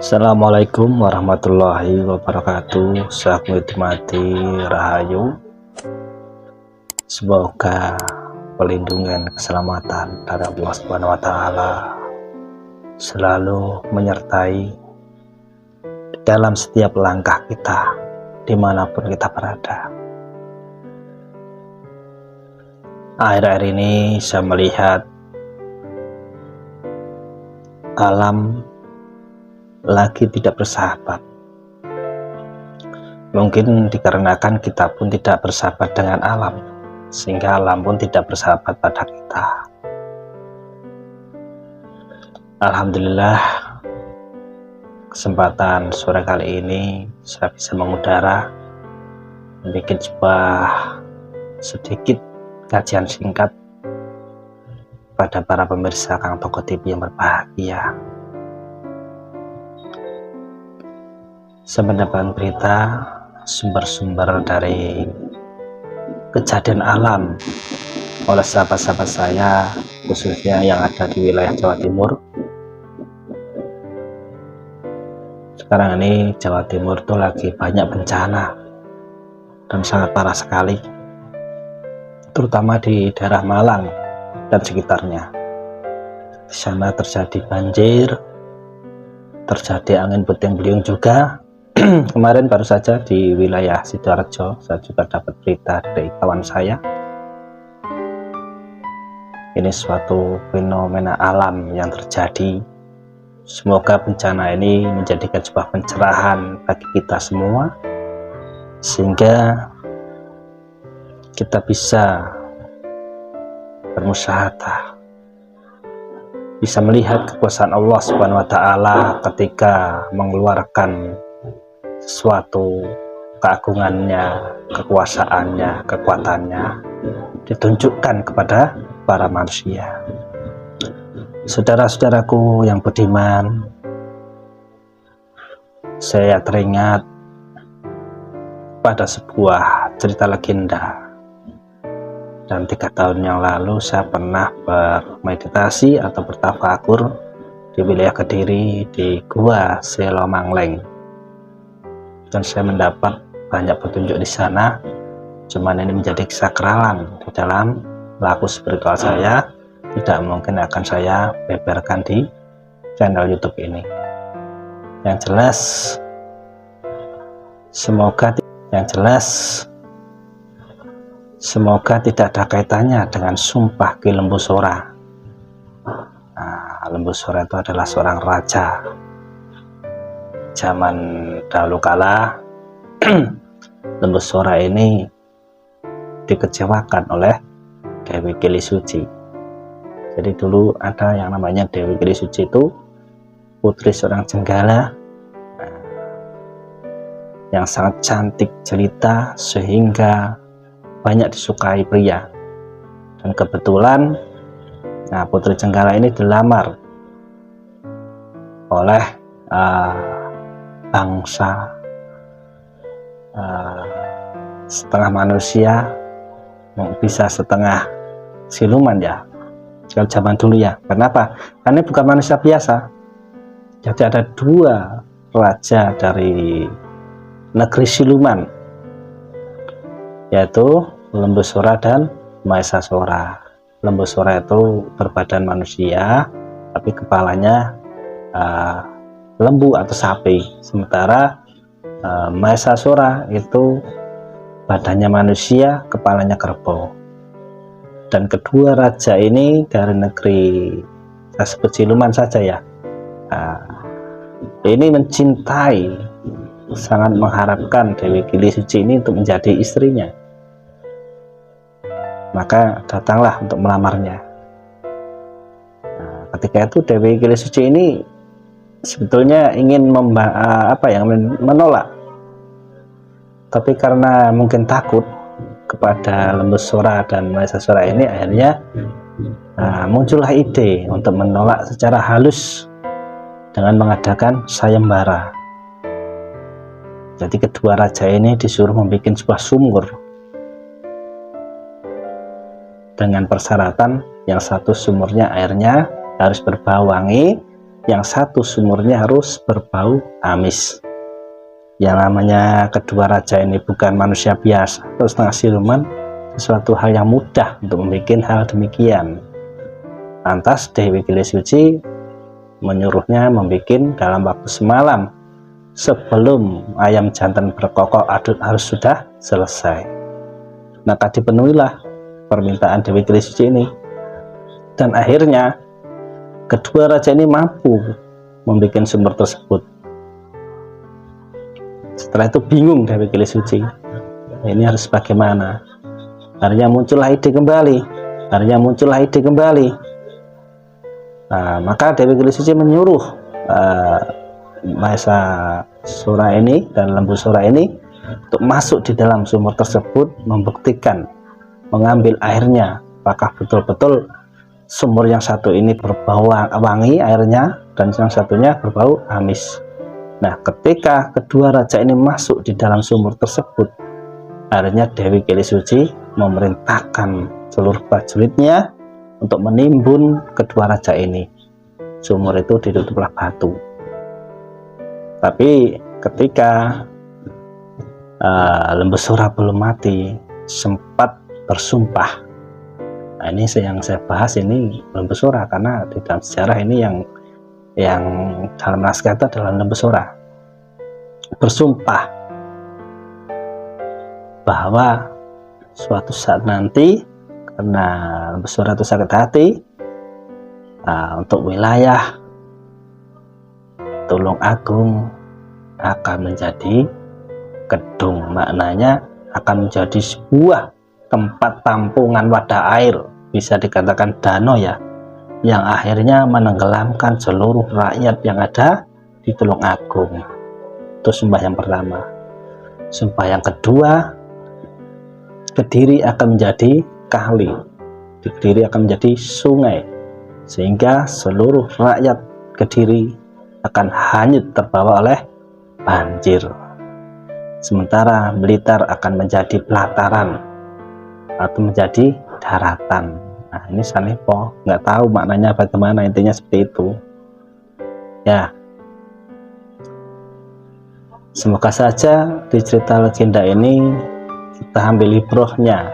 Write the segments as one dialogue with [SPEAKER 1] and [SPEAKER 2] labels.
[SPEAKER 1] Assalamualaikum warahmatullahi wabarakatuh. Sahabat mati rahayu. Semoga perlindungan keselamatan dari Allah Subhanahu wa taala selalu menyertai dalam setiap langkah kita dimanapun kita berada. Akhir-akhir ini saya melihat alam lagi tidak bersahabat. Mungkin dikarenakan kita pun tidak bersahabat dengan alam, sehingga alam pun tidak bersahabat pada kita. Alhamdulillah, kesempatan sore kali ini saya bisa mengudara, membuat sebuah sedikit kajian singkat pada para pemirsa Kang Toko TV yang berbahagia. Saya mendapatkan berita sumber-sumber dari kejadian alam oleh sahabat-sahabat saya, khususnya yang ada di wilayah Jawa Timur. Sekarang ini Jawa Timur itu lagi banyak bencana dan sangat parah sekali, terutama di daerah Malang dan sekitarnya. Di sana terjadi banjir, terjadi angin puting beliung juga. Kemarin baru saja di wilayah Sidoarjo saya juga dapat berita dari kawan saya. Ini suatu fenomena alam yang terjadi. Semoga bencana ini menjadikan sebuah pencerahan bagi kita semua, sehingga kita bisa bermusyahadah, bisa melihat kekuasaan Allah Subhanahu wa taala ketika mengeluarkan sesuatu keagungannya, kekuasaannya, kekuatannya ditunjukkan kepada para manusia. Saudara-saudaraku yang budiman, saya teringat pada sebuah cerita legenda. Dan 3 tahun yang lalu saya pernah bermeditasi atau bertafakur di wilayah Kediri, di Gua Selomangleng. Dan saya mendapat banyak petunjuk di sana. Cuman ini menjadi kesakralan di dalam laku spiritual saya, tidak mungkin akan saya beberkan di channel YouTube ini. Yang jelas semoga tidak ada kaitannya dengan sumpah Ki Lembu Sora. Lembu Sora itu adalah seorang raja zaman dahulu kala. Lembu Sora ini dikecewakan oleh Dewi Kili Suci. Jadi dulu ada yang namanya Dewi Kili Suci, itu putri seorang jenggala yang sangat cantik jelita sehingga banyak disukai pria. Dan kebetulan putri jenggala ini dilamar oleh bangsa setengah manusia, bisa setengah siluman ya, kalau zaman dulu ya. Kenapa? Karena bukan manusia biasa. Jadi ada 2 raja dari negeri siluman, yaitu Lembu Sora dan Maesa Sora. Lembu Sora itu berbadan manusia, tapi kepalanya lembu atau sapi, sementara Maesa Sora itu badannya manusia, kepalanya kerbau. Dan kedua raja ini dari negeri, saya sebut siluman saja ya, ini mencintai, sangat mengharapkan Dewi Kili Suci ini untuk menjadi istrinya. Maka datanglah untuk melamarnya. Ketika itu Dewi Kili Suci ini sebetulnya ingin menolak, tapi karena mungkin takut kepada Lembu Sora dan Maesa Sora ini, akhirnya muncullah ide untuk menolak secara halus dengan mengadakan sayembara. Jadi kedua raja ini disuruh membuat sebuah sumur dengan persyaratan yang satu sumurnya airnya harus berbau wangi, yang satu sumurnya harus berbau amis. Yang namanya kedua raja ini bukan manusia biasa atau setengah siluman, sesuatu hal yang mudah untuk membuat hal demikian. Lantas Dewi Gili Suci menyuruhnya membuat dalam waktu semalam, sebelum ayam jantan berkokok adut harus sudah selesai. Maka dipenuhilah permintaan Dewi Gili Suci ini, dan akhirnya kedua raja ini mampu membuat sumur tersebut. Setelah itu bingung Dewi Gili Suci, ini harus bagaimana. Akhirnya muncullah ide kembali. Nah, maka Dewi Gili Suci menyuruh Mahesa Sura ini dan Lembu Sura ini untuk masuk di dalam sumur tersebut, membuktikan, mengambil airnya, apakah betul-betul sumur yang satu ini berbau wangi airnya dan yang satunya berbau amis. Nah, ketika kedua raja ini masuk di dalam sumur tersebut, akhirnya Dewi Gili Suci memerintahkan seluruh prajuritnya untuk menimbun kedua raja ini. Sumur itu ditutuplah batu. Tapi ketika Lembu Sura belum mati, sempat bersumpah. Nah, ini yang saya bahas ini Lembu Sura, karena di dalam sejarah ini yang dalam naskah itu adalah Lembu Sura bersumpah bahwa suatu saat nanti, karena Lembu Sura itu sakit hati, untuk wilayah Tulung Agung akan menjadi gedung, maknanya akan menjadi sebuah tempat tampungan wadah air, bisa dikatakan danau ya, yang akhirnya menenggelamkan seluruh rakyat yang ada di Tulung Agung. Itu sumpah yang pertama. Sumpah yang kedua, Kediri akan menjadi kali, Kediri akan menjadi sungai, sehingga seluruh rakyat Kediri akan hanyut terbawa oleh banjir. Sementara Blitar akan menjadi pelataran atau menjadi daratan. Nah, ini Sanepo, nggak tahu maknanya bagaimana, intinya seperti itu ya. Semoga saja di cerita legenda ini kita ambil ibrohnya,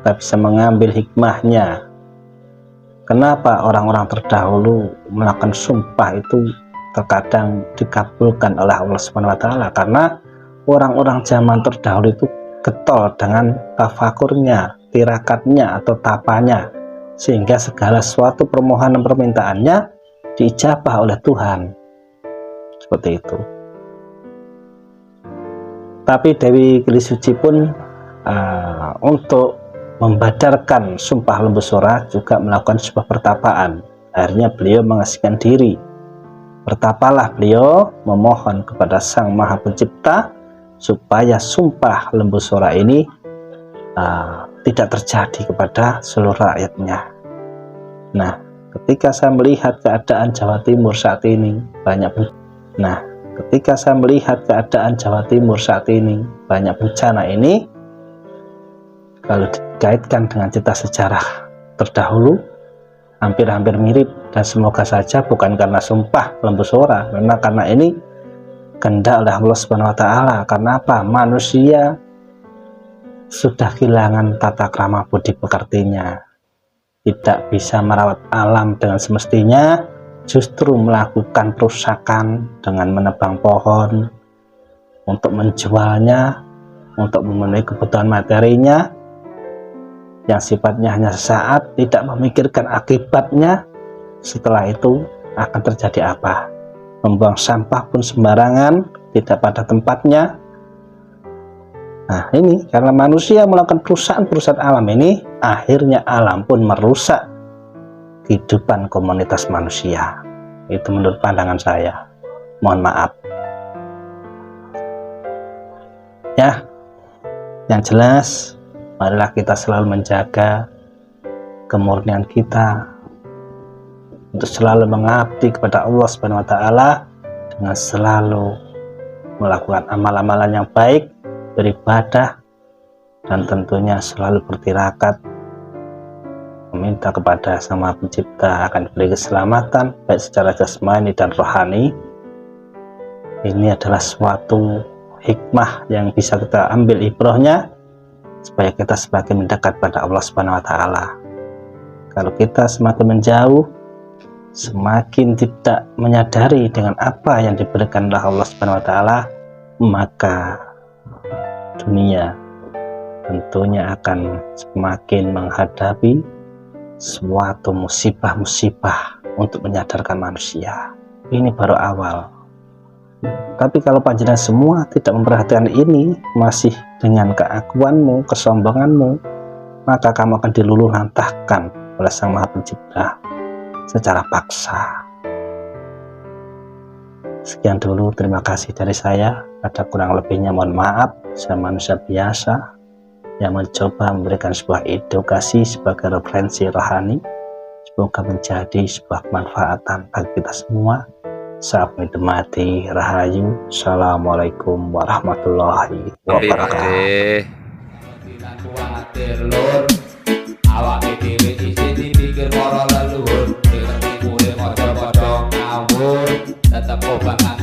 [SPEAKER 1] kita bisa mengambil hikmahnya. Kenapa orang-orang terdahulu melakukan sumpah itu terkadang dikabulkan oleh Allah Subhanahu wa Ta'ala? Karena orang-orang zaman terdahulu itu getol dengan tafakurnya, tirakatnya atau tapanya, sehingga segala suatu permohonan permintaannya diijabah oleh Tuhan. Seperti itu. Tapi Dewi Gili Suci pun untuk membadarkan sumpah Lembu Sura juga melakukan sebuah pertapaan. Akhirnya beliau mengasihkan diri. Bertapalah beliau memohon kepada Sang Maha Pencipta supaya sumpah Lembu Sura ini tidak terjadi kepada seluruh rakyatnya. Nah, ketika saya melihat keadaan Jawa Timur saat ini banyak bencana ini, kalau dikaitkan dengan cerita sejarah terdahulu, hampir-hampir mirip. Dan semoga saja bukan karena sumpah Lembu Sura, karena ini kehendak oleh Allah Subhanahu wa Ta'ala. Karena apa? Manusia sudah kehilangan tata krama budi pekertinya, tidak bisa merawat alam dengan semestinya, justru melakukan perusakan dengan menebang pohon untuk menjualnya, untuk memenuhi kebutuhan materinya yang sifatnya hanya sesaat, tidak memikirkan akibatnya setelah itu akan terjadi apa. Membuang sampah pun sembarangan, tidak pada tempatnya. Nah, ini karena manusia melakukan perusahaan alam ini, akhirnya alam pun merusak kehidupan komunitas manusia. Itu menurut pandangan saya. Mohon maaf ya. Yang jelas, marilah kita selalu menjaga kemurnian kita untuk selalu mengabdi kepada Allah Subhanahu wa Ta'ala dengan selalu melakukan amal-amalan yang baik, beribadah, dan tentunya selalu bertirakat meminta kepada Sang Maha Pencipta akan diberi keselamatan baik secara jasmani dan rohani. Ini adalah suatu hikmah yang bisa kita ambil ibrahnya supaya kita semakin mendekat pada Allah Subhanahu wa taala. Kalau kita semakin menjauh, semakin tidak menyadari dengan apa yang diberikan oleh Allah Subhanahu wa taala, maka dunia tentunya akan semakin menghadapi suatu musibah-musibah untuk menyadarkan manusia. Ini baru awal. Tapi kalau panjenengan semua tidak memperhatikan ini, masih dengan keakuanmu, kesombonganmu, maka kamu akan diluluhlantahkan oleh Sang Maha Pencipta secara paksa. Sekian dulu, terima kasih dari saya. Ada kurang lebihnya mohon maaf, saya manusia biasa yang mencoba memberikan sebuah edukasi sebagai referensi rohani. Semoga menjadi sebuah kemanfaatan bagi kita semua. Sampai mati rahayu. Assalamualaikum warahmatullahi wabarakatuh. Awak dhewe isih dipikir para leluhur, tetep kuwe padha-padha ngawur, tetep obak